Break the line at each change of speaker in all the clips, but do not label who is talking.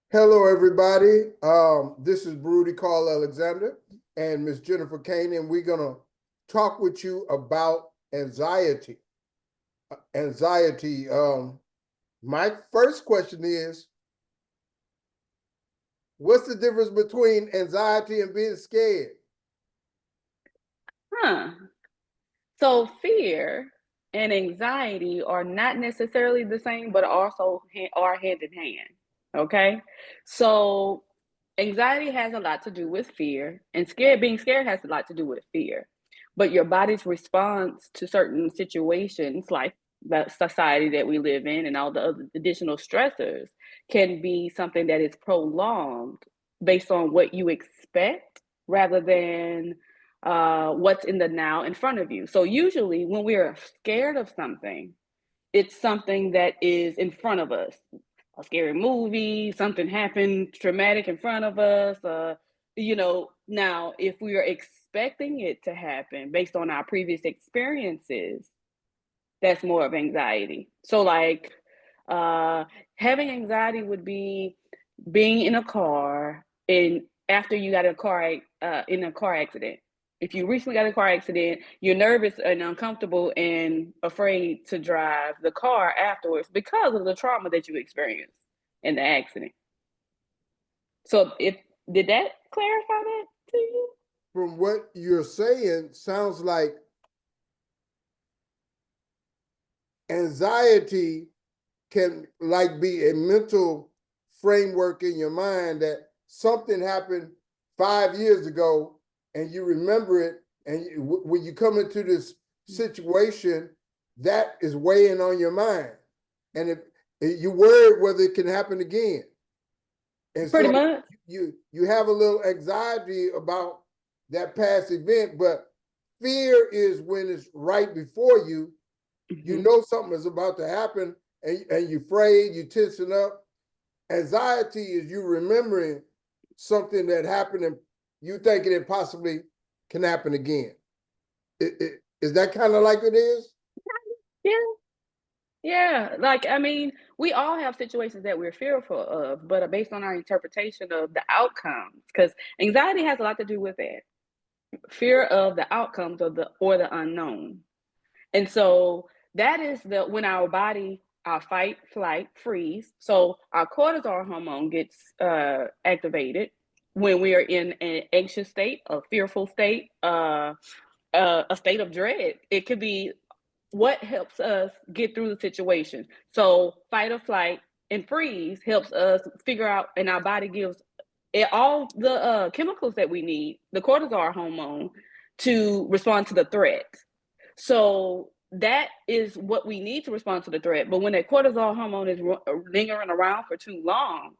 Hello, everybody. This is Broody Carl Alexander and Miss Jennifer Cain, and we're going to talk with you about anxiety. Anxiety. My first question is, what's the difference between anxiety and being scared?
Huh. So fear and anxiety are not necessarily the same, but also are hand in hand. Okay. So anxiety has a lot to do with fear, and being scared has a lot to do with fear. But your body's response to certain situations, like the society that we live in and all the other additional stressors, can be something that is prolonged based on what you expect rather than what's in the now in front of you. So usually when we are scared of something, it's something that is in front of us. A scary movie, something happened traumatic in front of us. Now if we are expecting it to happen based on our previous experiences, that's more of anxiety. So like having anxiety would be being in a car and after you got in a car accident. If you recently got a car accident, you're nervous and uncomfortable and afraid to drive the car afterwards because of the trauma that you experienced in the accident. So if did that clarify that to you?
From what you're saying, sounds like anxiety can like be a mental framework in your mind that something happened 5 years ago and you remember it, and when you come into this situation, that is weighing on your mind, and if you're worried whether it can happen again, and
Pretty
so
much.
you have a little anxiety about that past event. But fear is when it's right before you. You
Mm-hmm.
know something is about to happen, and you're afraid, you're tensing up. Anxiety is you remembering something that happened and you thinking it possibly can happen again. Is that kind of like it is?
Yeah. Yeah, like I mean, we all have situations that we're fearful of, but based on our interpretation of the outcomes, because anxiety has a lot to do with that fear of the outcomes of the unknown. And so that is the when our body, our fight, flight, freeze. So our cortisol hormone gets activated when we are in an anxious state, a fearful state, a state of dread. It could be what helps us get through the situation. So fight or flight and freeze helps us figure out, and our body gives it all the chemicals that we need, the cortisol hormone, to respond to the threat. So that is what we need to respond to the threat. But when that cortisol hormone is lingering around for too long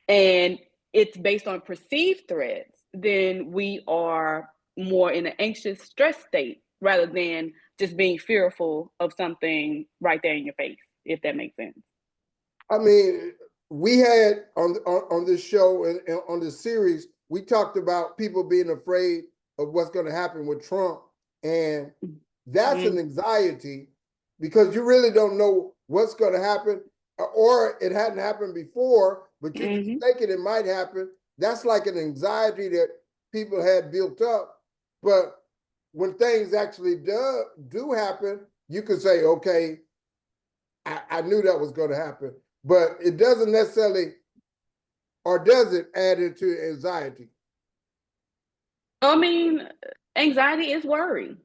and it's based on perceived threats, then we are more in an anxious stress state rather than just being fearful of something right there in your face, if that makes sense.
I mean, we had on this show and on this series, we talked about people being afraid of what's going to happen with Trump, and that's an
Mm-hmm.
anxiety because you really don't know what's going to happen, or it hadn't happened before, but you're just
Mm-hmm.
thinking it might happen. That's like an anxiety that people had built up. But when things actually do happen, you can say, okay, I knew that was going to happen, but it doesn't necessarily, or does it add into anxiety?
I mean, anxiety is worry,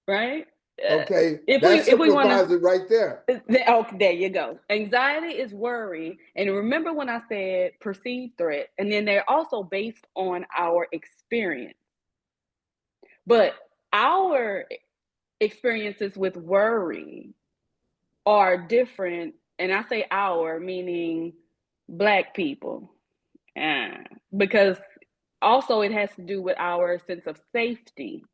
right? Uh,
Okay,
if we
that
if we want
simplifies
to
it right there.
Oh, there you go. Anxiety is worry. And remember when I said perceived threat, and then they're also based on our experience. But our experiences with worry are different. And I say our, meaning Black people, uh, because also it has to do with our sense of safety,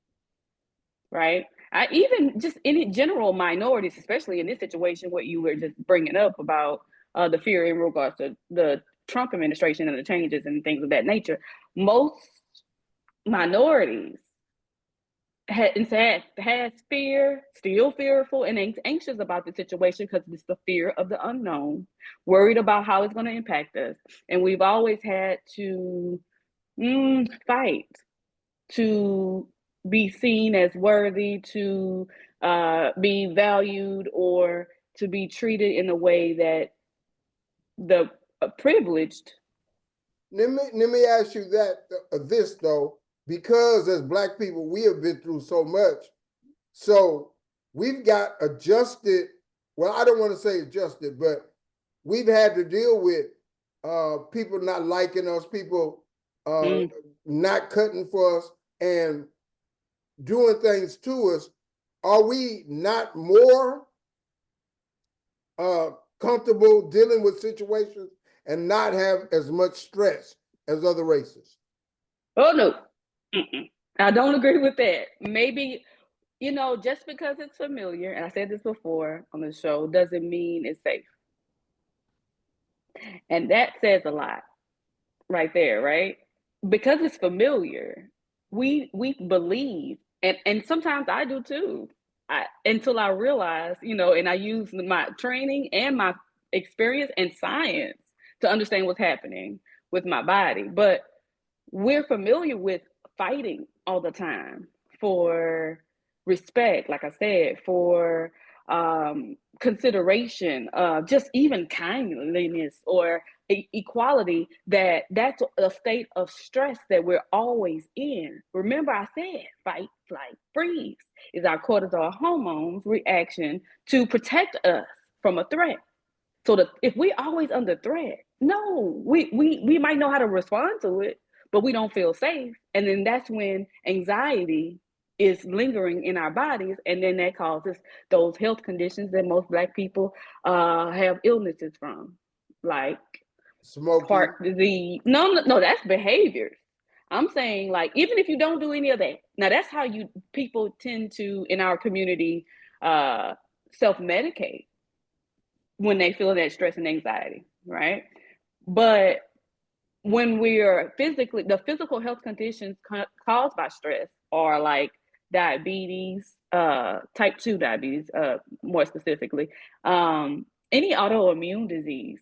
right? I even just any general minorities, especially in this situation, what you were just bringing up about the fear in regards to the Trump administration and the changes and things of that nature. Most minorities has fear, still fearful and anxious about the situation because it's the fear of the unknown, worried about how it's going to impact us. And we've always had to fight to be seen as worthy, to be valued, or to be treated in a way that the privileged.
Let me ask you that this though, because as Black people we have been through so much, so we've got adjusted. Well, I don't want to say adjusted, but we've had to deal with people not liking us, people not cutting for us, and doing things to us. Are we not more comfortable dealing with situations and not have as much stress as other races?
Oh no, I don't agree with that. Maybe, just because it's familiar, and I said this before on the show, doesn't mean it's safe. And that says a lot right there, right? Because it's familiar, we believe, and sometimes I do too. Until I realize, and I use my training and my experience and science to understand what's happening with my body. But we're familiar with fighting all the time for respect, like I said, for consideration, just even kindliness or equality. That's a state of stress that we're always in. Remember, I said fight, flight, freeze is our cortisol hormones reaction to protect us from a threat. So if we're always under threat, no, we might know how to respond to it, but we don't feel safe. And then that's when anxiety is lingering in our bodies, and then that causes those health conditions that most Black people have illnesses from, like
Smoking.
heart disease. No, that's behaviors. I'm saying, like, even if you don't do any of that, now that's how people tend to in our community self-medicate when they feel that stress and anxiety, right? But when the physical health conditions caused by stress are like diabetes, type 2 diabetes, more specifically, any autoimmune disease,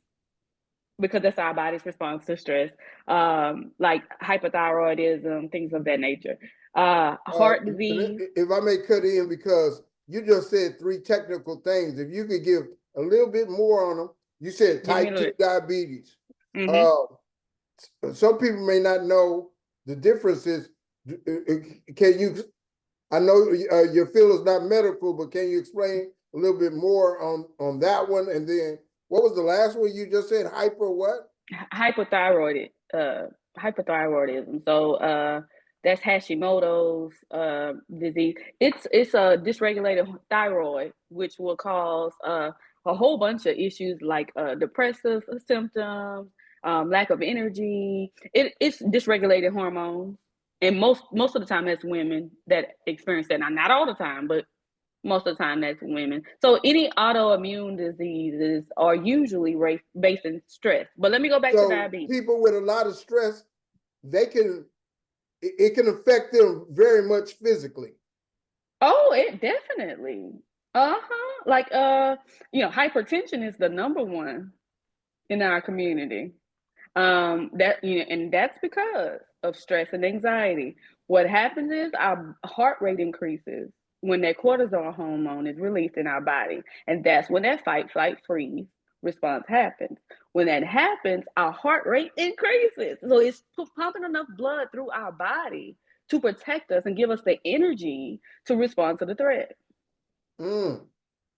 because that's our body's response to stress, like hypothyroidism, things of that nature, heart disease.
If I may cut in, because you just said three technical things. If you could give a little bit more on them. You said
Give me a
type 2
little.
diabetes.
Mm-hmm.
Some people may not know the differences. Can you, I know your field is not medical, but can you explain a little bit more on that one? And then what was the last one you just said? Hyper what?
Hypothyroid, hypothyroidism. So that's Hashimoto's disease. It's a dysregulated thyroid, which will cause a whole bunch of issues like depressive symptoms, lack of energy. It's dysregulated hormones, and most of the time that's women that experience that. Now, not all the time, but most of the time that's women. So any autoimmune diseases are usually based in stress. But let me go back to
So
diabetes.
people with a lot of stress, it can affect them very much physically.
Oh, it definitely. Like hypertension is the number one in our community. And that's because of stress and anxiety. What happens is our heart rate increases when that cortisol hormone is released in our body, and that's when that fight, flight, freeze response happens. When that happens, our heart rate increases, so it's pumping enough blood through our body to protect us and give us the energy to respond to the threat.
Mm.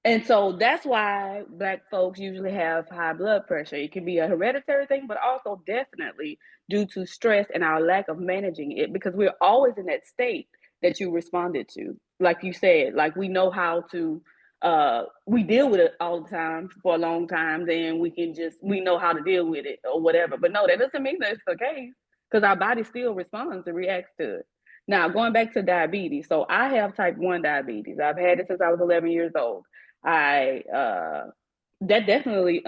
And so that's why Black folks usually have high blood pressure. It can be a hereditary thing, but also definitely due to stress and our lack of managing it, because we're always in that state that you responded to. Like you said, like we know how to, we deal with it all the time for a long time, then we know how to deal with it or whatever. But no, that doesn't mean that's the case, because our body still responds and reacts to it. Now, going back to diabetes. So I have type 1 diabetes. I've had it since I was 11 years old. I That definitely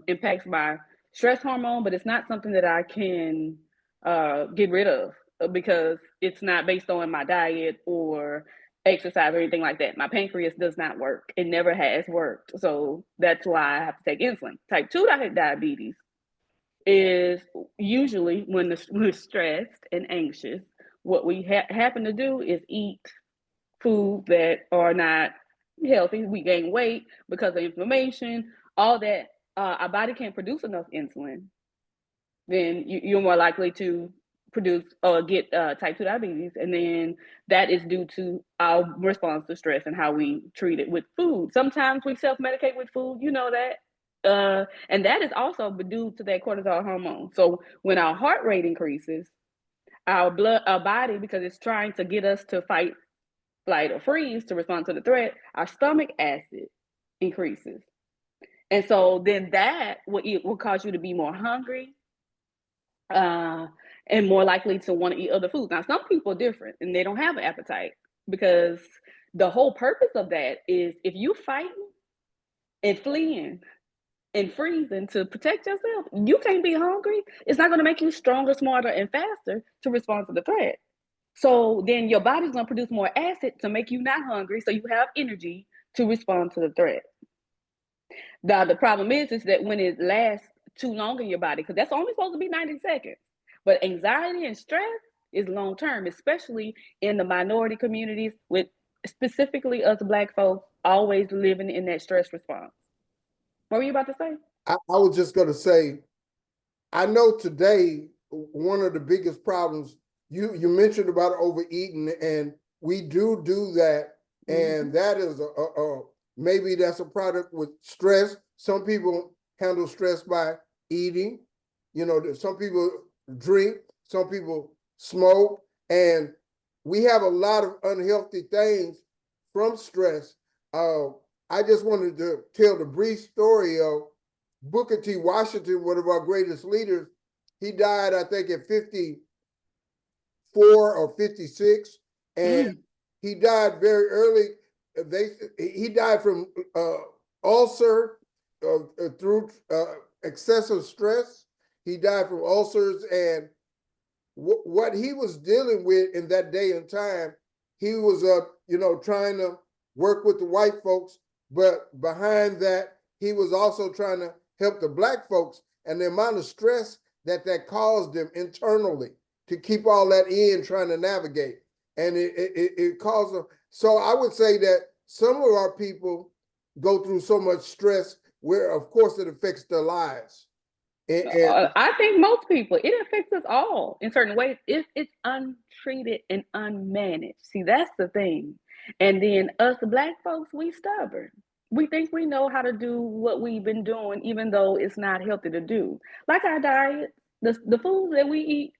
impacts my stress hormone, but it's not something that I can get rid of because it's not based on my diet or exercise or anything like that. My pancreas does not work. It never has worked. So that's why I have to take insulin. Type 2 diabetes is usually when we're stressed and anxious. What we happen to do is eat foods that are not healthy. We gain weight because of inflammation, all that. Our body can't produce enough insulin. Then you're more likely to produce or get type 2 diabetes. And then that is due to our response to stress and how we treat it with food. Sometimes we self-medicate with food, you know that. And that is also due to that cortisol hormone. So when our heart rate increases, our body, because it's trying to get us to fight, flight, or freeze to respond to the threat, our stomach acid increases. And so then that will cause you to be more hungry, and more likely to want to eat other foods. Now, some people are different and they don't have an appetite, because the whole purpose of that is if you fighting and fleeing and freezing to protect yourself, you can't be hungry. It's not going to make you stronger, smarter, and faster to respond to the threat. So then your body's going to produce more acid to make you not hungry, so you have energy to respond to the threat. Now, the problem is that when it lasts too long in your body, because that's only supposed to be 90 seconds. But anxiety and stress is long term, especially in the minority communities, with specifically us Black folks always living in that stress response. What were you about to say?
I was just going to say, I know today one of the biggest problems you mentioned about overeating, and we do that, and that is maybe that's a product with stress. Some people handle stress by eating. You know, some people drink, some people smoke, and we have a lot of unhealthy things from stress. I just wanted to tell the brief story of Booker T. Washington, one of our greatest leaders. He died, I think, at 54 or 56, and he died very early. He died from ulcer through excessive stress. He died from ulcers, and what he was dealing with in that day and time, he was trying to work with the white folks, but behind that, he was also trying to help the Black folks, and the amount of stress that caused them internally to keep all that in, trying to navigate, and it caused them. So I would say that some of our people go through so much stress where, of course, it affects their lives.
I think most people, it affects us all in certain ways if it's untreated and unmanaged. See, that's the thing. And then us Black folks, we stubborn. We think we know how to do what we've been doing, even though it's not healthy to do. Like our diet, the foods that we eat,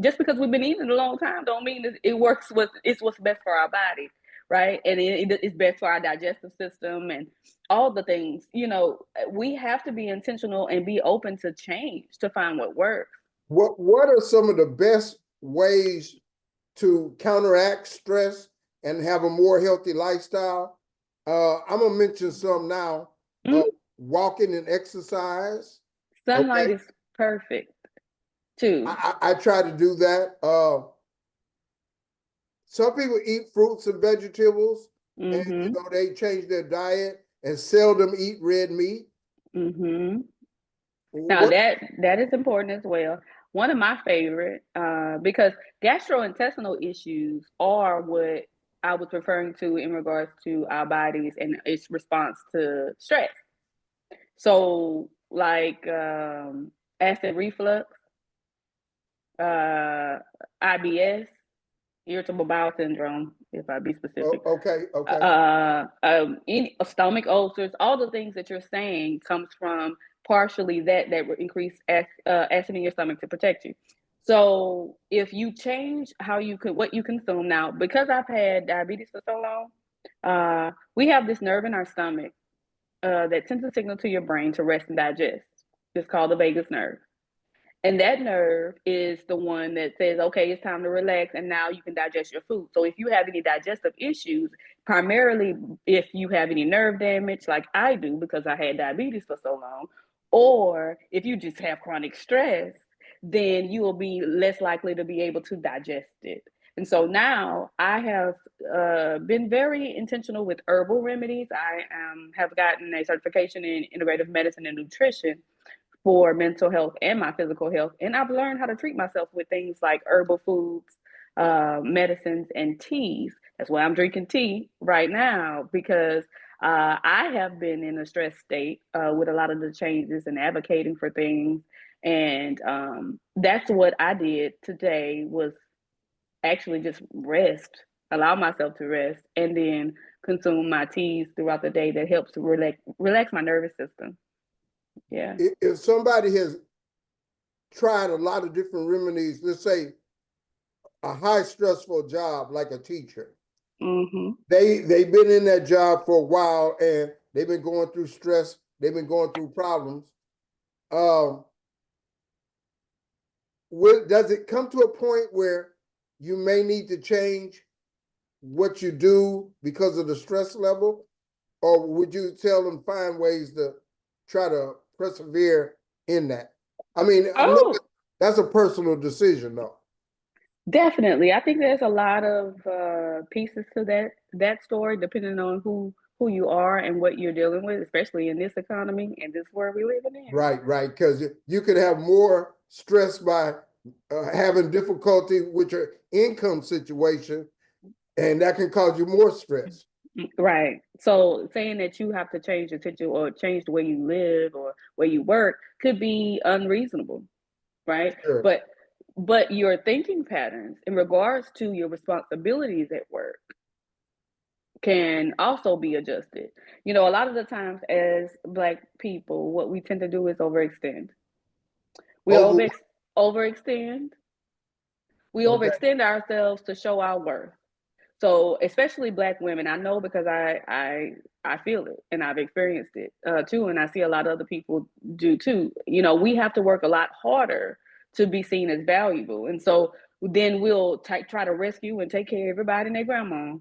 just because we've been eating it a long time, don't mean that it works it's what's best for our body, right? And it's best for our digestive system and all the things. You know, we have to be intentional and be open to change to find what works.
What are some of the best ways to counteract stress and have a more healthy lifestyle? I'm gonna mention some now. Walking and exercise.
Sunlight is perfect too.
I try to do that. Some people eat fruits and vegetables, and they change their diet and seldom eat red meat.
Now that is important as well. One of my favorite, because gastrointestinal issues are what I was referring to in regards to our bodies and its response to stress. So like acid reflux, IBS, irritable bowel syndrome, if I be specific.
Okay.
Any stomach ulcers, all the things that you're saying comes from partially that will increase acid in your stomach to protect you. So if you change what you consume now, because I've had diabetes for so long, we have this nerve in our stomach that sends a signal to your brain to rest and digest. It's called the vagus nerve. And that nerve is the one that says, okay, it's time to relax, and now you can digest your food. So if you have any digestive issues, primarily if you have any nerve damage, like I do because I had diabetes for so long, or if you just have chronic stress, then you will be less likely to be able to digest it. And so now I have been very intentional with herbal remedies. I have gotten a certification in integrative medicine and nutrition for mental health and my physical health. And I've learned how to treat myself with things like herbal foods, medicines, and teas. That's why I'm drinking tea right now, because I have been in a stress state with a lot of the changes and advocating for things. And that's what I did today, was actually just rest, allow myself to rest, and then consume my teas throughout the day that helps to relax my nervous system. Yeah.
If somebody has tried a lot of different remedies, let's say a high stressful job like a teacher,
Mm-hmm.
they've been in that job for a while and they've been going through stress, they've been going through problems. Um, does it come to a point where you may need to change what you do because of the stress level? Or would you tell them find ways to try to persevere in that? I mean, I know
Oh,
that's a personal decision, though.
definitely. I think there's a lot of pieces to that story, depending on who you are and what you're dealing with, especially in this economy and this world we living in.
Right, right. Because you could have more stress by having difficulty with your income situation, and that can cause you more stress.
Right. So saying that you have to change the situation or change the way you live or where you work could be unreasonable, right?
Sure.
But your thinking patterns in regards to your responsibilities at work can also be adjusted. You know, a lot of the times as Black people, what we tend to do is overextend. We
Over.
overextend. We
Okay.
overextend ourselves to show our worth. So, especially Black women, I know because I feel it and I've experienced it too, and I see a lot of other people do too. You know, we have to work a lot harder to be seen as valuable, and so then we'll try to rescue and take care of everybody and their grandma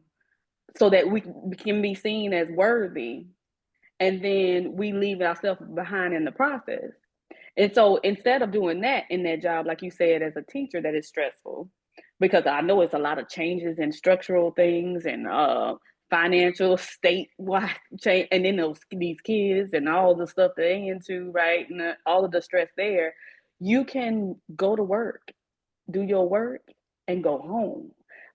so that we can be seen as worthy, and then we leave ourselves behind in the process. And so instead of doing that in that job, like you said, as a teacher, that is stressful because I know it's a lot of changes in structural things and financial statewide change, and then these kids and all the stuff that they into, right, and all of the stress there. You can go to work, do your work, and go home.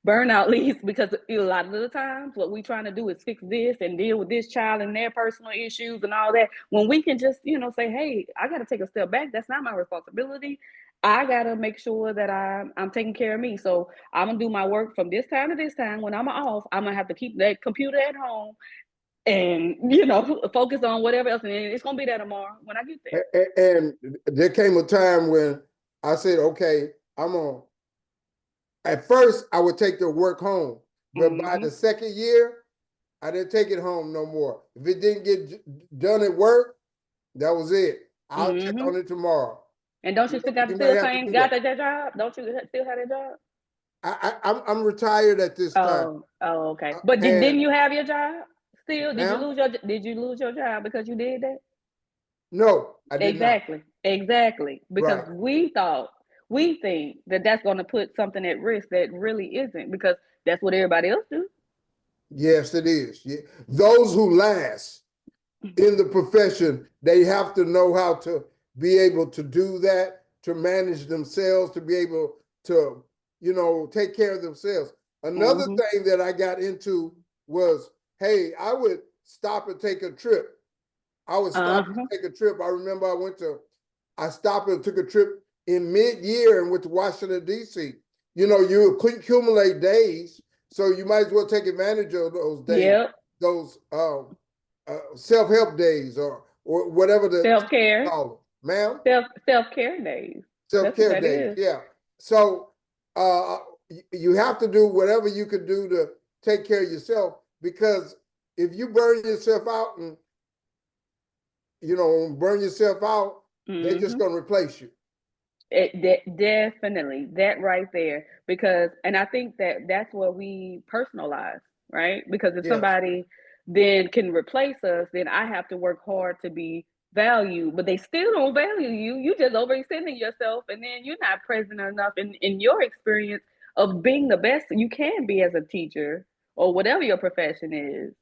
Burnout leaves because a lot of the times what we trying to do is fix this and deal with this child and their personal issues and all that. When we can just, say, hey, I got to take a step back. That's not my responsibility. I got to make sure that I'm taking care of me. So I'm going to do my work from this time to this time. When I'm off, I'm going to have to keep that computer at home and, focus on whatever else. And it's going to be there tomorrow when I get there.
And there came a time when I said, okay, I'm on. At first, I would take the work home, but by the second year, I didn't take it home no more. If it didn't get done at work, that was it. I'll check on it tomorrow.
And don't you still got
You may
still
have to
same
do
got
that.
that job? Don't you still have that job?
I'm retired at this time.
Oh, okay. But
And
didn't you have your job still?
now,
Did you lose your job because you did that?
no, I did not.
Exactly. Because
Right.
we think that that's going to put something at risk that really isn't, because that's what everybody else do.
Yes, it is. Yeah. Those who last in the profession, they have to know how to be able to do that, to manage themselves, to be able to, take care of themselves. Another
Mm-hmm.
thing that I got into was, hey, I would stop and take a trip. I would stop and
Uh-huh.
take a trip. I remember I stopped and took a trip in mid-year and went to Washington, D.C. You accumulate days, so you might as well take advantage of those days,
Yep.
those self-help days or whatever the
Self-care.
call them, ma'am.
Self-care days. That's what
Self-care
that
days,
is.
yeah. So you have to do whatever you can do to take care of yourself, because if you burn yourself out and burn yourself out, they're just
Mm-hmm.
going to replace you.
Definitely that right there, because and I think that that's what we personalize, right? Because if
Yes.
somebody then can replace us, then I have to work hard to be valued, but they still don't value you. You just overextending yourself, and then you're not present enough in your experience of being the best you can be as a teacher or whatever your profession is,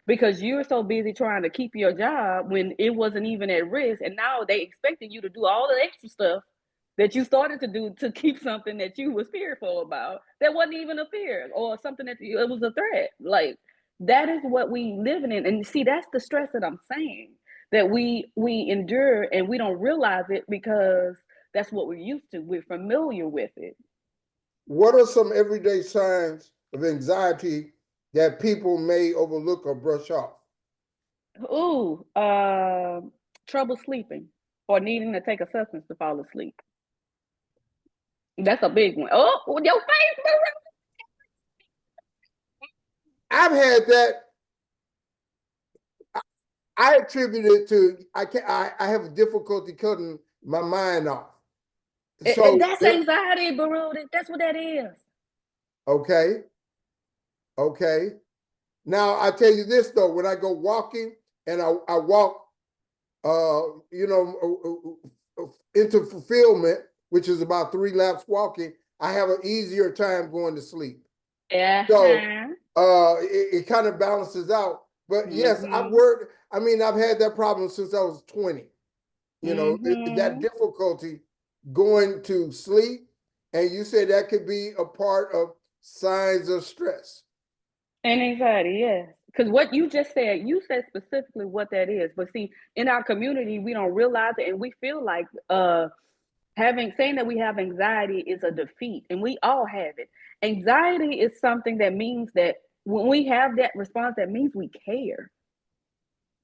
because you're so busy trying to keep your job when it wasn't even at risk, and now they expected you to do all the extra stuff that you started to do to keep something that you was fearful about, that wasn't even a fear or something that it was a threat. Like, that is what we living in. And see, that's the stress that I'm saying, that we endure and we don't realize it because that's what we're used to. We're familiar with it.
What are some everyday signs of anxiety that people may overlook or brush off?
Ooh, trouble sleeping or needing to take a substance to fall asleep. That's a big one. Oh, your face,
I've had that. I attribute it to I have a difficulty cutting my mind off. So
that's anxiety, Baru. That's what that is.
okay, okay. Now I tell you this though, when I go walking and I walk, into fulfillment, which is about 3 laps walking, I have an easier time going to sleep. So
Uh-huh.
it kind of balances out. But yes,
Mm-hmm.
I've had that problem since I was 20. That
Mm-hmm.
difficulty going to sleep. And you say that could be a part of signs of stress.
And anxiety, yes. Because what you just said, you said specifically what that is. But see, in our community, we don't realize it, and we feel like saying that we have anxiety is a defeat, and we all have it. Anxiety is something that means that when we have that response, that means we care,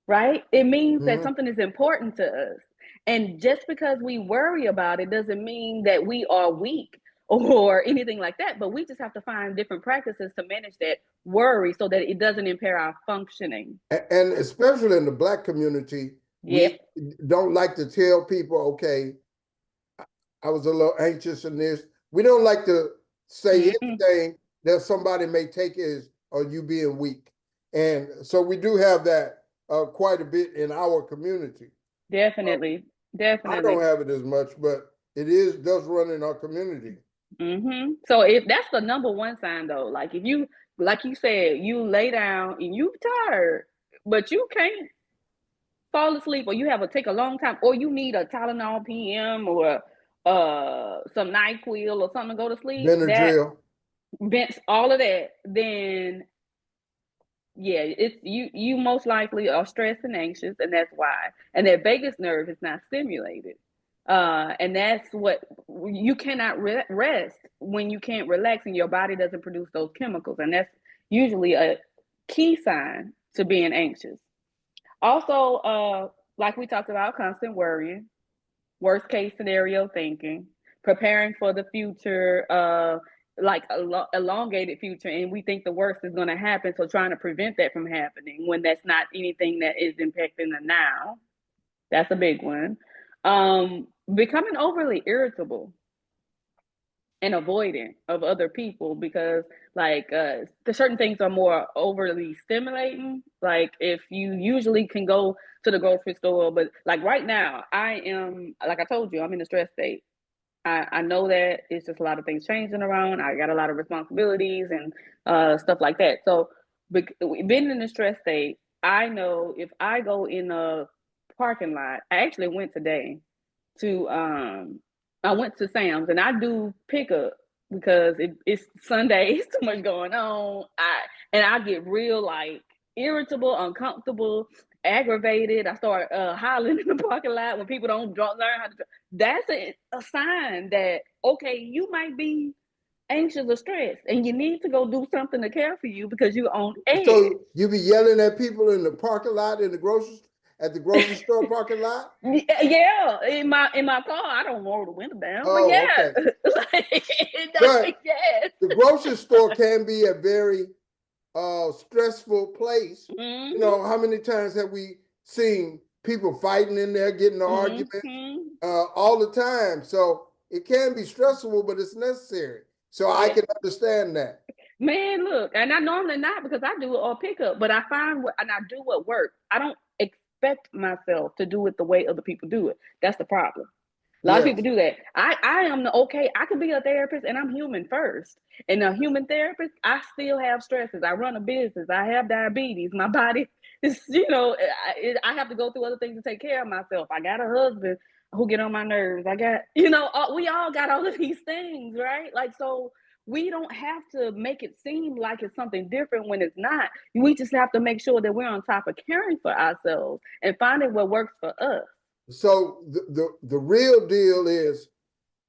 right? It means that
Mm-hmm.
something is important to us. And just because we worry about it doesn't mean that we are weak or anything like that, but we just have to find different practices to manage that worry so that it doesn't impair our functioning.
And especially in the Black community, we
Yep.
don't like to tell people, okay, I was a little anxious in this. We don't like to say
Mm-hmm.
anything that somebody may take as or you being weak. And so we do have that quite a bit in our community. Uh,
Definitely.
I don't
Definitely.
have it as much, but does run in our community.
So if that's the number one sign though, like if you, like you said, you lay down and you tired, but you can't fall asleep, or you have to take a long time, or you need a Tylenol PM or some NyQuil or something to go to sleep, that
Benadryl.
vents all of that, then yeah, it's you most likely are stressed and anxious, and that's why. And that vagus nerve is not stimulated. And that's what you cannot rest when you can't relax and your body doesn't produce those chemicals, and that's usually a key sign to being anxious. Also, like we talked about, constant worrying, worst case scenario thinking, preparing for the future, like elongated future, and we think the worst is going to happen, so trying to prevent that from happening when that's not anything that is impacting the now. That's a big one. Becoming overly irritable and avoidant of other people because like the certain things are more overly stimulating. Like if you usually can go to the grocery store, but like right now I am, like I told you, I'm in a stress state. I know that it's just a lot of things changing around. I got a lot of responsibilities and stuff like that. So being in a stress state, I know if I go in a parking lot, I actually went today to I went to Sam's, and I do pickup because it's Sunday, it's too much going on. I get real like irritable, uncomfortable, aggravated. I start hollering in the parking lot when people don't learn how to. That's a sign that okay, you might be anxious or stressed, and you need to go do something to care for you because you're on edge.
So you be yelling at people in the parking lot at the grocery store parking lot?
Yeah, in my car, I don't roll the window down, but
Oh,
yeah,
okay.
like,
But
yes.
the grocery store can be a very stressful place. You
Mhm.
know, how many times have we seen people fighting in there, getting in arguments
Mhm.
all the time? So it can be stressful, but it's necessary. So I
Yeah,
can understand that.
man. Look, and I normally not because I do it all pickup, but I find what and I do what works. I don't expect myself to do it the way other people do it. That's the problem. A lot of
Yes.
people do that. I am okay. I could be a therapist and I'm human first. And a human therapist, I still have stresses. I run a business. I have diabetes. My body is, I have to go through other things to take care of myself. I got a husband who get on my nerves. I got, we all got all of these things, right? Like, so we don't have to make it seem like it's something different when it's not. We just have to make sure that we're on top of caring for ourselves and finding what works for us.
So the real deal is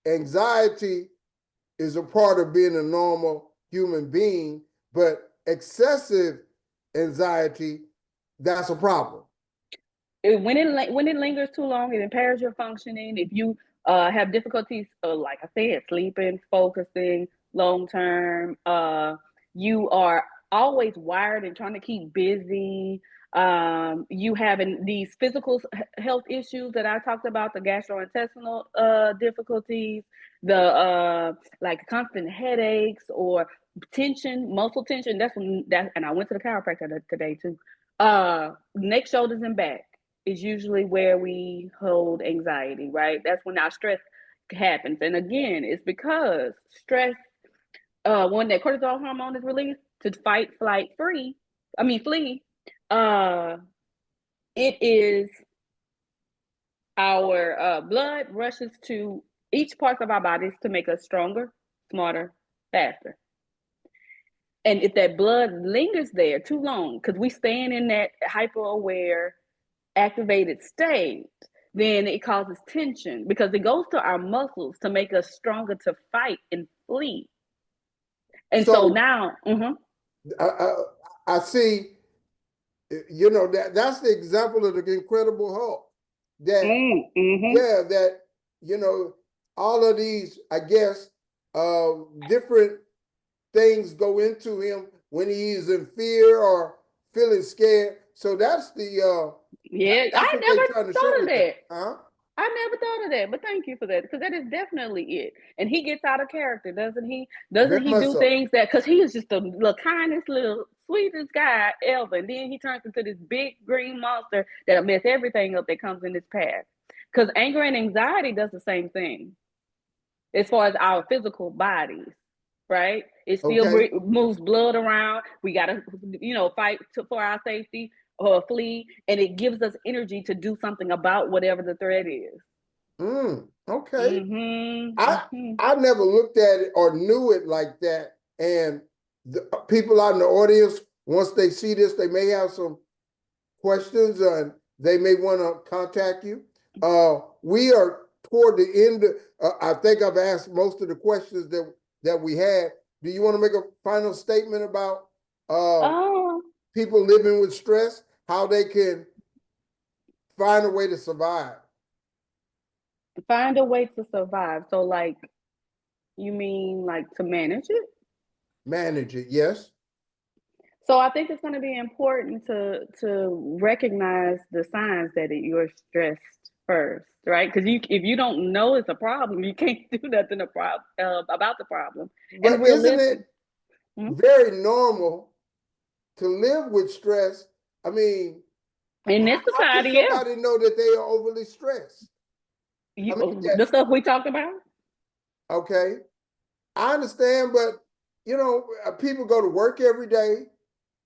anxiety is a part of being a normal human being, but excessive anxiety, that's a problem.
When it lingers too long, it impairs your functioning. If you have difficulties, like I said, sleeping, focusing, long term, you are always wired and trying to keep busy. You having these physical health issues that I talked about, the gastrointestinal difficulties, the like constant headaches or tension, muscle tension. And I went to the chiropractor today too. Neck, shoulders, and back is usually where we hold anxiety, right? That's when our stress happens. And again, it's because stress, when that cortisol hormone is released to fight, flight, flee, uh, it is our blood rushes to each part of our bodies to make us stronger, smarter, faster. And if that blood lingers there too long, because we stand in that hyper aware, activated state, then it causes tension because it goes to our muscles to make us stronger to fight and flee. And so
So
now,
I see, that's the example of the Incredible Hulk. That,
mm-hmm.
yeah, that, all of these, I guess, different things go into him when he's in fear or feeling scared. So that's
Yeah,
that's
I
what they're
never
trying to show
thought of
with that,
that.
huh?
I never thought of that, but thank you for that because that is definitely it. And he gets out of character, doesn't he?
Very
Doesn't he
much
do
so.
things that because he is just the kindest little sweetest guy ever, and then he turns into this big green monster that'll mess everything up that comes in his path. Because anger and anxiety does the same thing as far as our physical bodies, right? It still
Okay.
moves blood around. We gotta, fight for our safety or flee, and it gives us energy to do something about whatever the threat is.
Okay.
Mm-hmm.
I
Mm-hmm.
I never looked at it or knew it like that. And the people out in the audience, once they see this, they may have some questions and they may want to contact you. We are toward the end. I think I've asked most of the questions that we had. Do you want to make a final statement about
Oh,
people living with stress, how they can find a way to survive,
find a way to survive. So, like, you mean like to manage it?
manage it? Yes.
So I think it's going to be important to recognize the signs that you're stressed first, right? Because if you don't know it's a problem, you can't do nothing about the problem. And
But isn't
realistic,
it
hmm?
very normal to live with stress? I mean,
In this
how can
society, yeah,
somebody know that they are overly stressed? I mean,
the stuff we talked about.
okay, I understand, but people go to work every day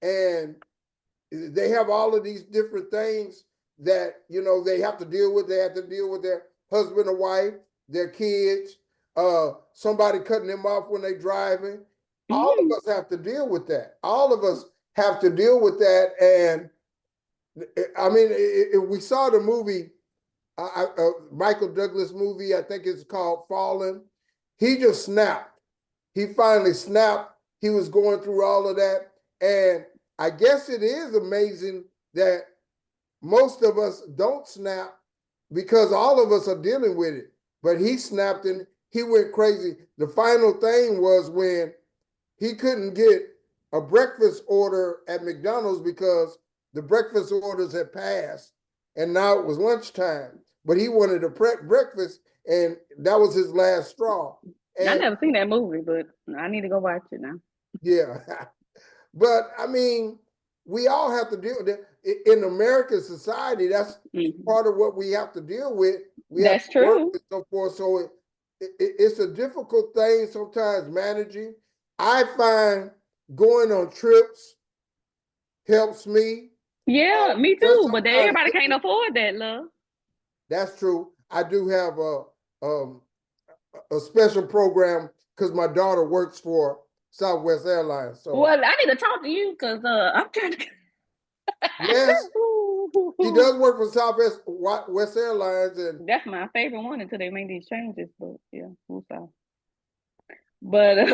and they have all of these different things that they have to deal with. They have to deal with their husband or wife, their kids, somebody cutting them off when they're driving. All
Mm,
of us have to deal with that. All of us have to deal with that. And I mean, if we saw the movie, Michael Douglas movie, I think it's called Fallen. He just snapped. He finally snapped. He was going through all of that. And I guess it is amazing that most of us don't snap because all of us are dealing with it. But he snapped and he went crazy. The final thing was when he couldn't get a breakfast order at McDonald's because the breakfast orders had passed and now it was lunchtime. But he wanted a breakfast and that was his last straw.
I
And
never seen that movie, but I need to go watch it now.
yeah, but I mean, we all have to deal with it. In American society, that's
Mm-hmm.
part of what we have to deal with. We have
That's
to work
true.
and so forth. So it's a difficult thing sometimes managing. I find going on trips helps me.
Yeah, me
Just
too. But
sometimes
everybody can't afford that, love.
that's true. I do have um, a special program because my daughter works for Southwest Airlines. So
Well, I need to talk to you because I'm trying to.
yes, she does work for Southwest West Airlines, and
That's my favorite one until they make these changes. But yeah, we'll see. But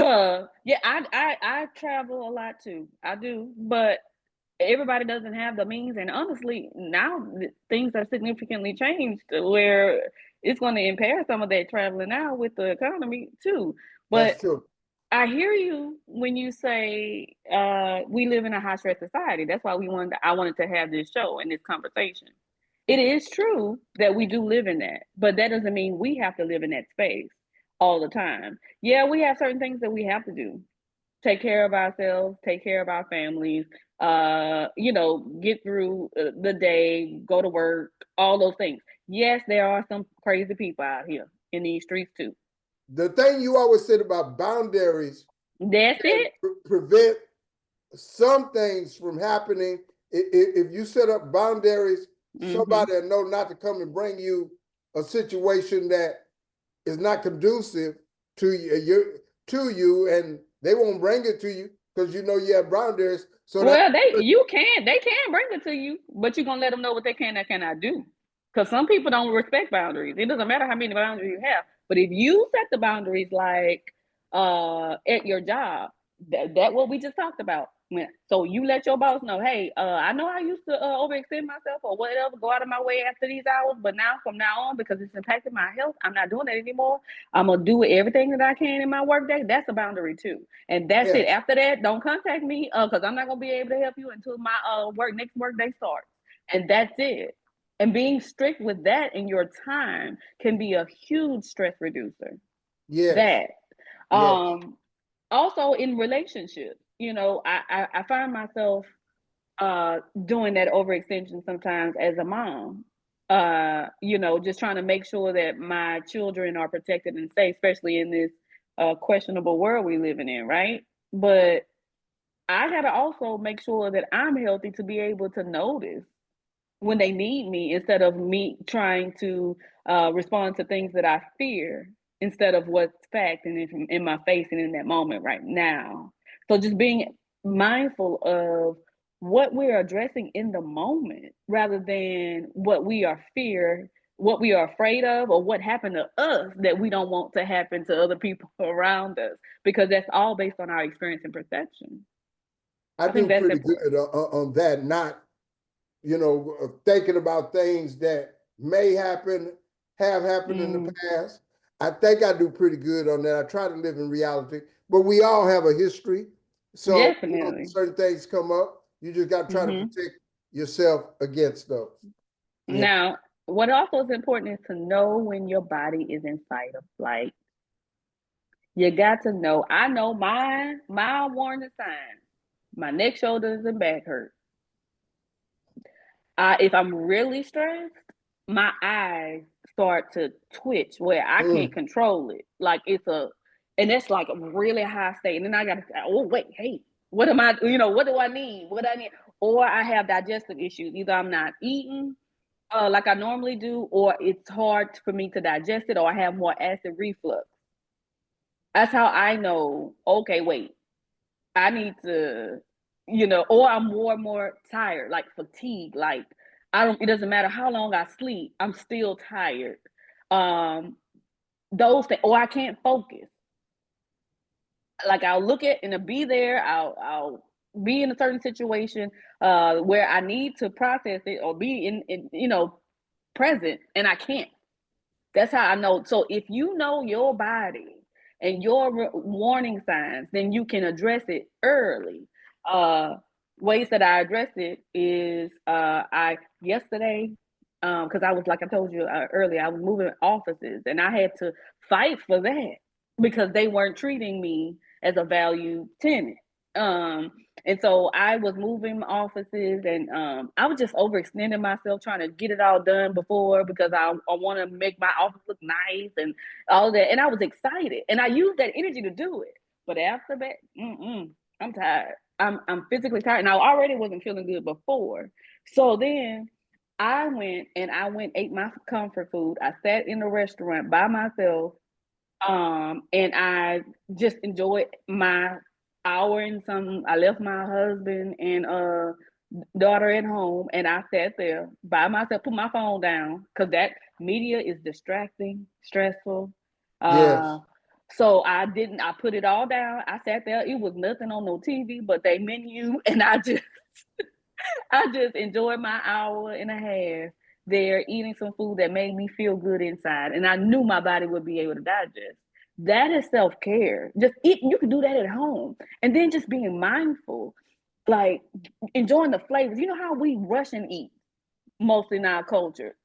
yeah, I travel a lot too. I do, but everybody doesn't have the means. And honestly, now things are significantly changed where it's going to impair some of that traveling now with the economy too. But
that's true.
I hear you when you say we live in a high stress society. That's why I wanted to have this show and this conversation. It is true that we do live in that, but that doesn't mean we have to live in that space all the time. Yeah, we have certain things that we have to do. Take care of ourselves, take care of our families, get through the day, go to work, all those things. Yes, there are some crazy people out here in these streets too.
The thing you always said about boundaries
That's
can
it.
prevent some things from happening. If you set up boundaries,
Mm-hmm.
somebody will know not to come and bring you a situation that is not conducive to you, and they won't bring it to you because you know you have boundaries. So that
Well, they can bring it to you, but you're gonna let them know what they can and cannot do. Because some people don't respect boundaries. It doesn't matter how many boundaries you have, but if you set the boundaries like at your job, that what we just talked about. So you let your boss know, hey, I know I used to overextend myself or whatever, go out of my way after these hours, but now from now on, because it's impacting my health, I'm not doing that anymore. I'm gonna do everything that I can in my workday. That's a boundary too. And that's it.
yes,
After that, don't contact me because I'm not gonna be able to help you until my next work day starts. And that's it. And being strict with that in your time can be a huge stress reducer.
yes,
That
yes.
also in relationships, I find myself doing that overextension sometimes as a mom. Just trying to make sure that my children are protected and safe, especially in this questionable world we living in, right? But I gotta also make sure that I'm healthy to be able to notice when they need me instead of me trying to respond to things that I fear instead of what's fact and in my face and in that moment right now. So just being mindful of what we're addressing in the moment rather than what we are afraid of, or what happened to us that we don't want to happen to other people around us, because that's all based on our experience and perception.
I
I think
do
that's
pretty
important.
good on that. Not thinking about things that may happen, have happened in the
Mm,
past. I think I do pretty good on that. I try to live in reality, but we all have a history. So,
definitely.
certain things come up. You just got to try to
Hmm.
protect yourself against those. Yeah.
Now, what also is important is to know when your body is in fight or flight. You got to know. I know my warning signs. My neck, shoulders, and back hurt. If I'm really stressed, my eyes start to twitch where I can't
Mm.
control it. And that's like a really high state. And then I got to say, oh wait, hey, what am I? What do I need? What I need? Or I have digestive issues. Either I'm not eating like I normally do, or it's hard for me to digest it, or I have more acid reflux. That's how I know, okay, wait, I need to, or I'm more and more tired, like fatigue. Like it doesn't matter how long I sleep, I'm still tired. Um, those things, or I can't focus. Like I'll look at and I'll be there, I'll be in a certain situation where I need to process it or be in present, and I can't. That's how I know. So if you know your body and your warning signs, then you can address it early. Uh, Ways that I address it is I yesterday, because I was like I told you earlier, I was moving offices and I had to fight for that because they weren't treating me as a valued tenant. And so I was moving offices, and I was just overextending myself trying to get it all done before, because I want to make my office look nice and all that. And I was excited, and I used that energy to do it. But after that, I'm tired. I'm physically tired, and I already wasn't feeling good before. So then I went ate my comfort food. I sat in a restaurant by myself, and I just enjoyed my hour and some. I left my husband and daughter at home, and I sat there by myself, put my phone down, because that media is distracting, stressful. Uh,
Yes.
so I put it all down. I sat there. It was nothing on no TV but they menu, and I just enjoyed my hour and a half there eating some food that made me feel good inside. And I knew my body would be able to digest. That is self-care. Just eat, you can do that at home. And then just being mindful, like enjoying the flavors. You know how we rush and eat mostly in our culture.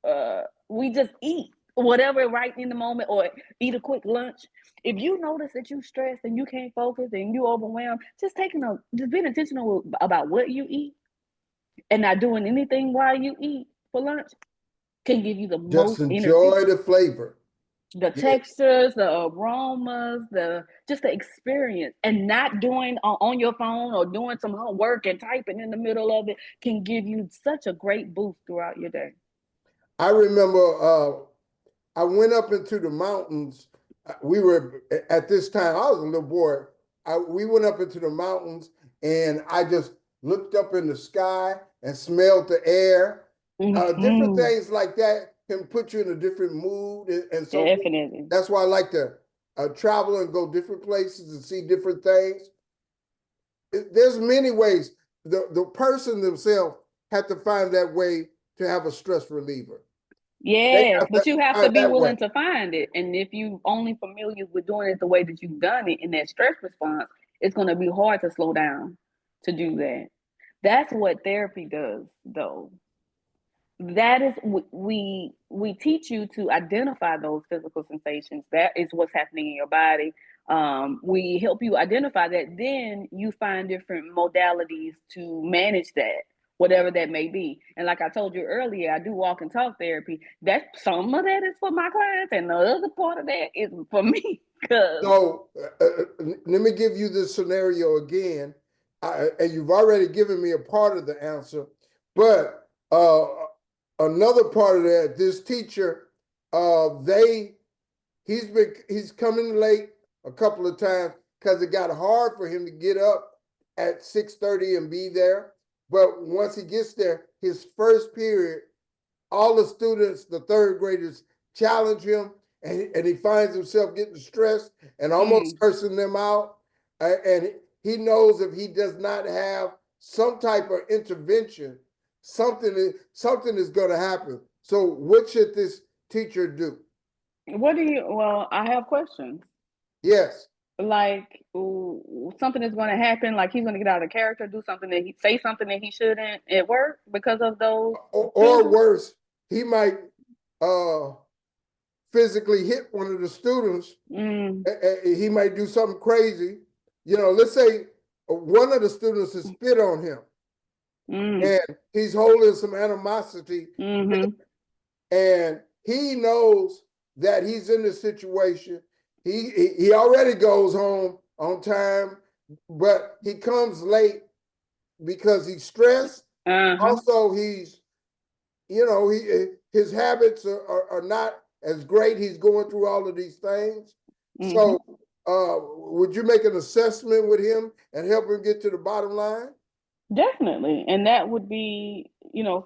We just eat whatever right in the moment, or eat a quick lunch. If you notice that you stressed and you can't focus and you overwhelmed, just being intentional about what you eat and not doing anything while you eat for lunch can give you the
Just
most energy.
enjoy the flavor.
The
Yeah.
textures, the aromas, the experience, and not doing on your phone or doing some homework and typing in the middle of it can give you such a great boost throughout your day.
I remember I went up into the mountains. We were at this time, I was a little boy. We went up into the mountains, and I just looked up in the sky and smelled the air. Different
Mm-hmm.
things like that can put you in a different mood and so forth.
Definitely.
That's why I like to travel and go different places and see different things. There's many ways. The person themselves have to find that way to have a stress reliever. They
Yes,
have to
but you have to
find
be
that way.
willing to find it. And if you only familiar with doing it the way that you've done it in that stress response, it's going to be hard to slow down to do that. That's what therapy does, though. That is, we teach you to identify those physical sensations. That is what's happening in your body. We help you identify that. Then you find different modalities to manage that, whatever that may be. And like I told you earlier, I do walk and talk therapy. That some of that is for my clients, and the other part of that is for me. Because
So let me give you this scenario again, and you've already given me a part of the answer, but another part of that, this teacher, he's coming late a couple of times because it got hard for him to get up at 6:30 and be there. But once he gets there, his first period, all the students, the third graders, challenge him, and he finds himself getting stressed and almost cursing them out. And he knows if he does not have some type of intervention, something is going to happen. So, what should this teacher do?
well, I have questions.
Yes,
Like, ooh, something is going to happen, like he's going to get out of character, do something that he say something that he shouldn't at work because of those
or
children.
worse, he might uh, physically hit one of the students.
Mm,
He might do something crazy. Let's say one of the students has spit on him
mm,
and he's holding some animosity,
mm-hmm,
and he knows that he's in this situation. He already goes home on time, but he comes late because he's stressed.
uh-huh,
Also, his habits are not as great. He's going through all of these things.
mm-hmm.
So, would you make an assessment with him and help him get to the bottom line?
Definitely. And that would be,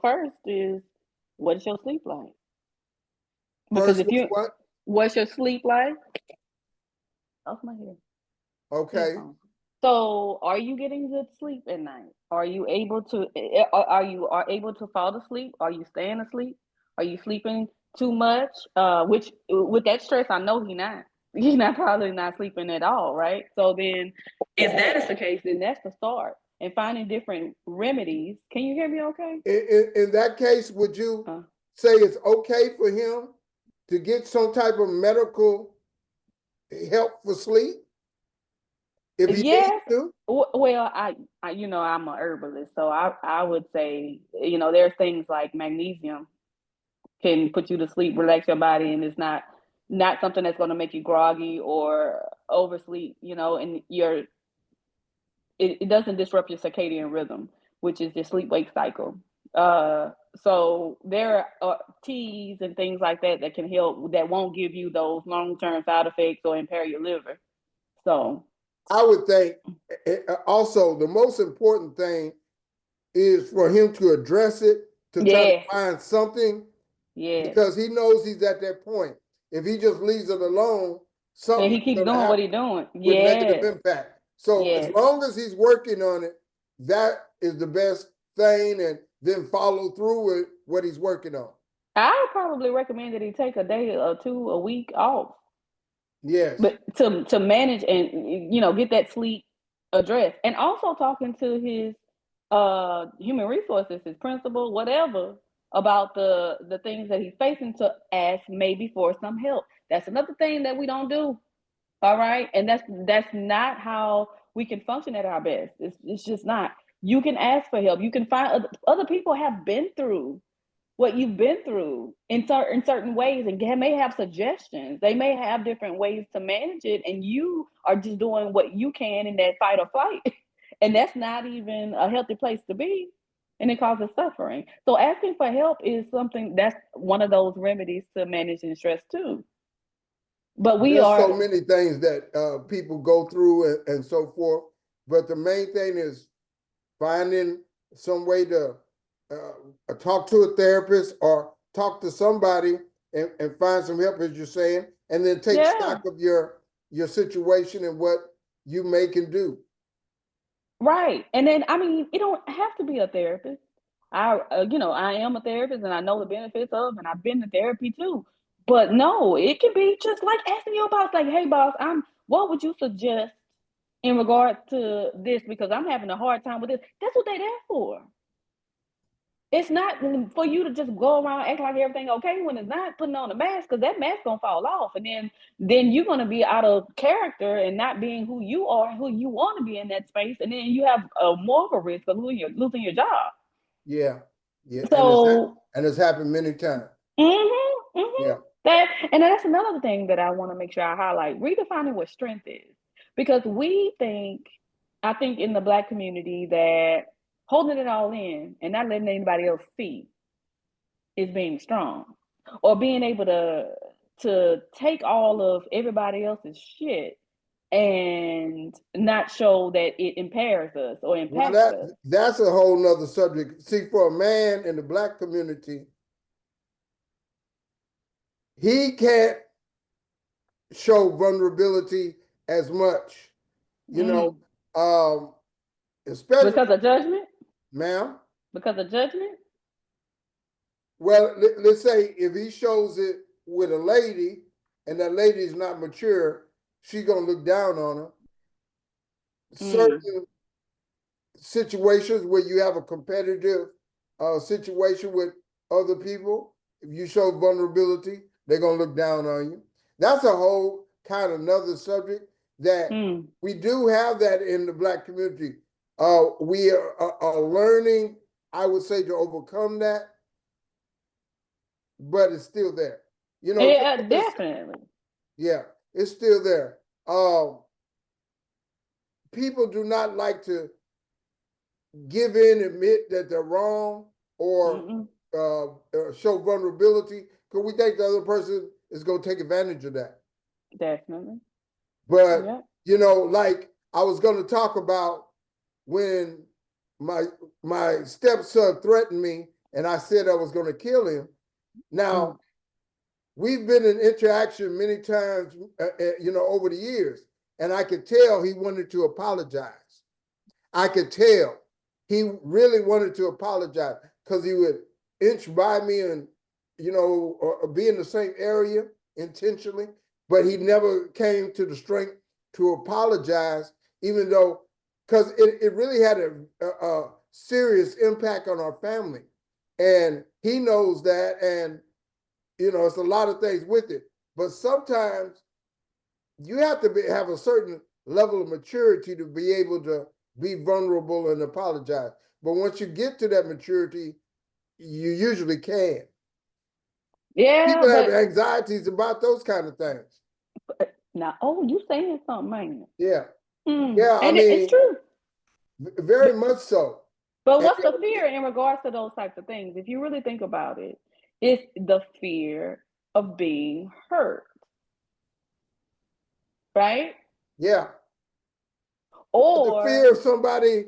first is, what's your sleep like? Because
First
if
was
you,
what?
what's your sleep like? Off my
Okay.
headphones. So, are you getting good sleep at night? Are you able to, are able to fall asleep? Are you staying asleep? Are you sleeping too much? Which with that stress, I know he not. He's not probably not sleeping at all, right? So then, if that is the case, then that's the start. And finding different remedies. Can you hear me okay?
In that case, would you
Uh,
say it's okay for him to get some type of medical help for sleep? if he needs
Yes.
to?
Well, I'm a herbalist, so I would say, there's things like magnesium can put you to sleep, relax your body, and it's not something that's going to make you groggy or oversleep, and it doesn't disrupt your circadian rhythm, which is your sleep wake cycle. So there are teas and things like that that can help, that won't give you those long-term side effects or impair your liver. So
I would think also the most important thing is for him to address it, to try to
yes,
find something,
yes.
because he knows he's at that point. If he just leaves it alone,
And
something's
he keeps
going to
doing what
happen
he's doing.
with negative
Yes,
impact. So as
yes.
long as he's working on it, that is the best thing, and then follow through with what he's working on.
I would probably recommend that he take a day or two a week off,
Yes.
but to manage and get that sleep addressed, and also talking to his human resources, his principal, whatever, about the things that he's facing, to ask maybe for some help. That's another thing that we don't do. All right, and that's not how we can function at our best. It's just not. You can ask for help. You can find other people have been through what you've been through in certain ways, and may have suggestions. They may have different ways to manage it, and you are just doing what you can in that fight or flight, and that's not even a healthy place to be, and it causes suffering. So asking for help is something that's one of those remedies to managing stress too. But we
There's
are,
so many things that people go through and so forth. But the main thing is finding some way to talk to a therapist or talk to somebody and find some help, as you're saying, and then take
yeah.
stock of your situation and what you may can do.
Right. And then, I mean, you don't have to be a therapist. I am a therapist and I know the benefits of, and I've been to therapy too. But no, it can be just like asking your boss, like, hey, boss, what would you suggest in regards to this? Because I'm having a hard time with this. That's what they're there for. It's not for you to just go around act like everything okay when it's not, putting on a mask, because that mask gonna fall off, and then you're gonna be out of character and not being who you are and who you want to be in that space, and then you have more of a risk of losing your job.
Yeah, yeah,
So,
and it's happened many times.
mm-hmm, mm-hmm.
Yeah,
That's another thing that I want to make sure I highlight: redefining what strength is, because I think in the Black community that holding it all in and not letting anybody else see is being strong, or being able to take all of everybody else's shit and not show that it impairs us or
well,
impacts us.
that's a whole nother subject. See, for a man in the Black community, he can't show vulnerability as much, you know,
Mm.
especially,
Because of judgment.
ma'am.
Because of judgment.
Well, let's say if he shows it with a lady and that lady is not mature, she's gonna look down on her.
Mm.
Certain situations where you have a competitive situation with other people, if you show vulnerability, they're gonna look down on you. That's a whole kind of another subject that
Mm.
we do have that in the Black community. We are learning, I would say, to overcome that, but it's still there. You know,
Yeah, definitely.
yeah, it's still there. People do not like to give in, admit that they're wrong, or
Mm-mm.
show vulnerability, because we think the other person is going to take advantage of that.
Definitely.
But
Yeah.
like I was going to talk about when my my stepson threatened me, and I said I was going to kill him.
Mm.
Now we've been in interaction many times, over the years, and I could tell he wanted to apologize. I could tell he really wanted to apologize, because he would inch by me and, or be in the same area intentionally, but he never came to the strength to apologize, even though, because it really had a serious impact on our family. And he knows that. And, it's a lot of things with it. But sometimes you have to have a certain level of maturity to be able to be vulnerable and apologize. But once you get to that maturity, you usually can.
Yeah,
People have
but
anxieties about those kind of things.
now, oh, you saying something, man.
Yeah.
Mm.
Yeah. I
And it's
mean,
true.
very much so.
But
And
what's the fear in regards to those types of things? If you really think about it, it's the fear of being hurt, right?
yeah, the fear
Or
of somebody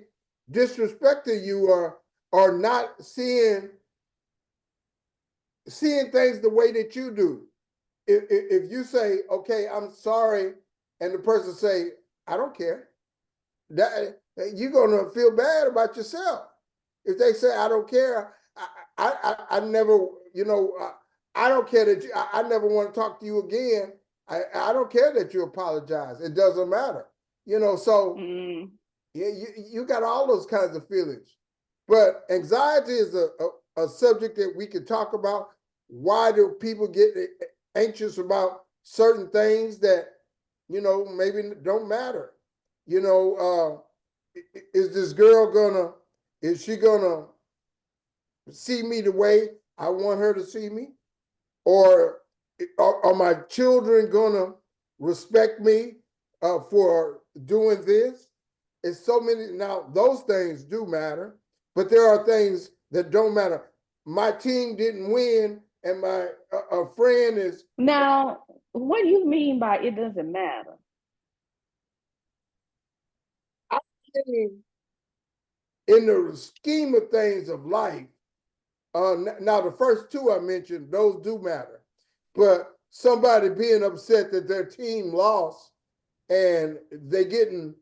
disrespecting you or not seeing things the way that you do. If you say, okay, I'm sorry, and the person say, I don't care, that you're gonna feel bad about yourself. If they say, I don't care, I never, you know, I don't care that I never want to talk to you again. I don't care that you apologize. It doesn't matter, you know. So yeah, you got all those kinds of feelings. But anxiety is a subject that we can talk about. Why do people get anxious about certain things that, you know, maybe don't matter? You know, is this girl is she gonna see me the way I want her to see me? Or are my children gonna respect me for doing this? It's so many. Now those things do matter, but there are things that don't matter. My team didn't win, and my a friend is.
now, what do you mean by it doesn't matter?
I think in the scheme of things of life, now the first two I mentioned, those do matter, but somebody being upset that their team lost and they getting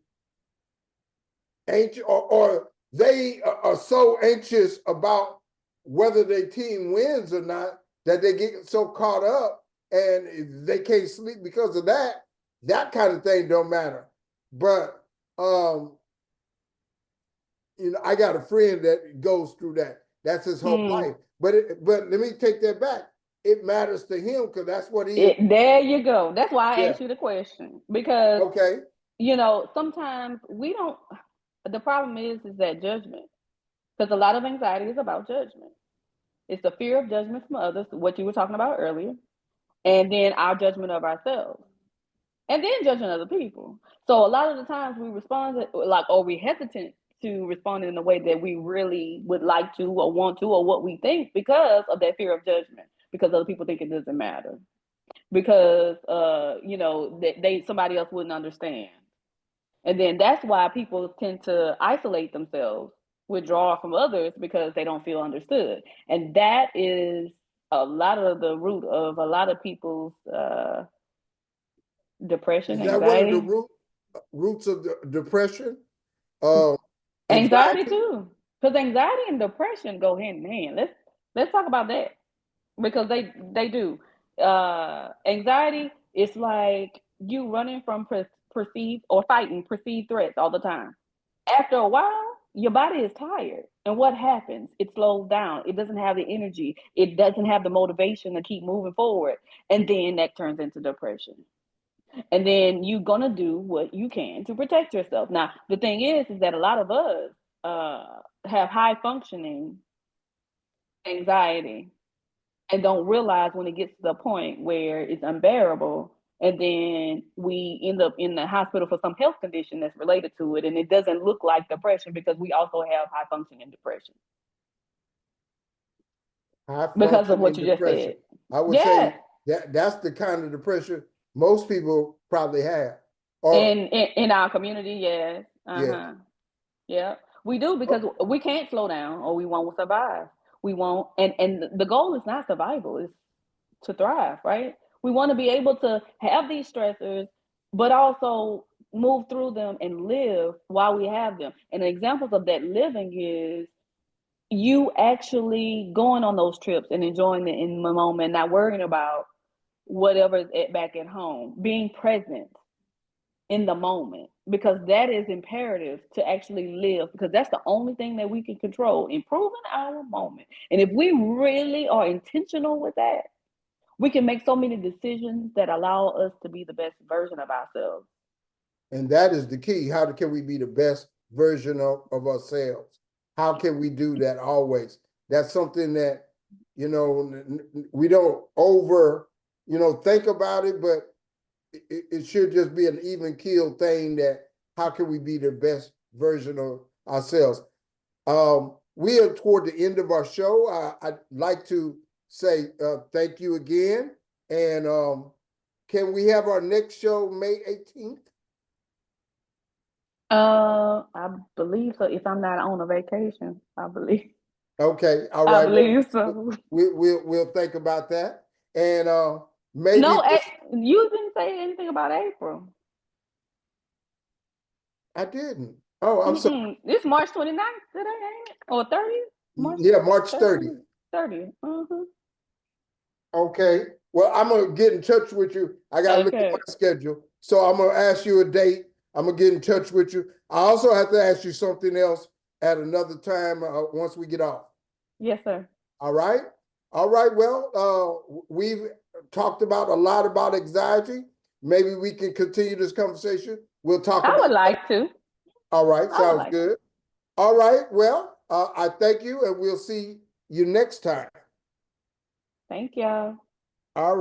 anxious, or they are so anxious about whether their team wins or not that they get so caught up and they can't sleep because of that. That kind of thing don't matter. But you know, I got a friend that goes through that. That's his whole life. But let me take that back. It matters to him because that's what he.
There you go. That's why I
Yeah.
asked you the question, because
Okay.
you know sometimes we don't. The problem is that judgment, because a lot of anxiety is about judgment. It's the fear of judgment from others, what you were talking about earlier, and then our judgment of ourselves, and then judging other people. So a lot of the times we respond like, or we hesitant to respond in the way that we really would like to or want to or what we think because of that fear of judgment, because other people think it doesn't matter, because you know they somebody else wouldn't understand. And then that's why people tend to isolate themselves, withdraw from others because they don't feel understood. And that is a lot of the root of a lot of people's depression,
Is that one of the
anxiety,
roots of the depression? Uh,
anxiety
Anxiety?
too. Because anxiety and depression go hand in hand. Let's talk about that, because they do. Anxiety is like you running from perceived or fighting perceived threats all the time. After a while, your body is tired. And what happens? It slows down. It doesn't have the energy. It doesn't have the motivation to keep moving forward. And then that turns into depression. And then you're going to do what you can to protect yourself. Now, the thing is that a lot of us have high functioning anxiety and don't realize when it gets to the point where it's unbearable, and then we end up in the hospital for some health condition that's related to it, and it doesn't look like depression because we also have high functioning depression
high
because of what
functioning
you just
depression.
said.
I would
Yeah.
say that's the kind of depression most people probably have. Or
In our community, yes.
yes.
Uh-huh. Yeah, we do, because
Oh,
we can't slow down or we won't survive. We won't, and the goal is not survival, it's to thrive, right? We want to be able to have these stressors, but also move through them and live while we have them. And examples of that living is you actually going on those trips and enjoying it in the moment, not worrying about whatever's back at home, being present in the moment, because that is imperative to actually live, because that's the only thing that we can control, improving our moment. And if we really are intentional with that, we can make so many decisions that allow us to be the best version of ourselves.
And that is the key. How can we be the best version of ourselves? How can we do that always? That's something that, you know, we don't over, think about it, but it should just be an even keel thing that how can we be the best version of ourselves? We are toward the end of our show. I'd like to say thank you again. And can we have our next show May 18th?
I believe so. If I'm not on a vacation, I believe.
Okay, all
I
right.
believe so.
We'll think about that. And maybe
No, you didn't say anything about April.
I didn't. Oh, I'm sorry.
It's March 29th today, ain't it? Or 30th? March
Yeah, March 30th.
30th. 30th.
Okay. Well, I'm gonna get in touch with you. I gotta look at
Okay.
my schedule. So I'm gonna ask you a date. I'm gonna get in touch with you. I also have to ask you something else at another time once we get off.
Yes, sir.
All right. All right. Well, we've talked about a lot about anxiety. Maybe we can continue this conversation. We'll talk
I
about
would
that.
like to.
All right.
I would
Sounds
like to.
good. All right. Well, I thank you, and we'll see you next time.
Thank y'all.
All right.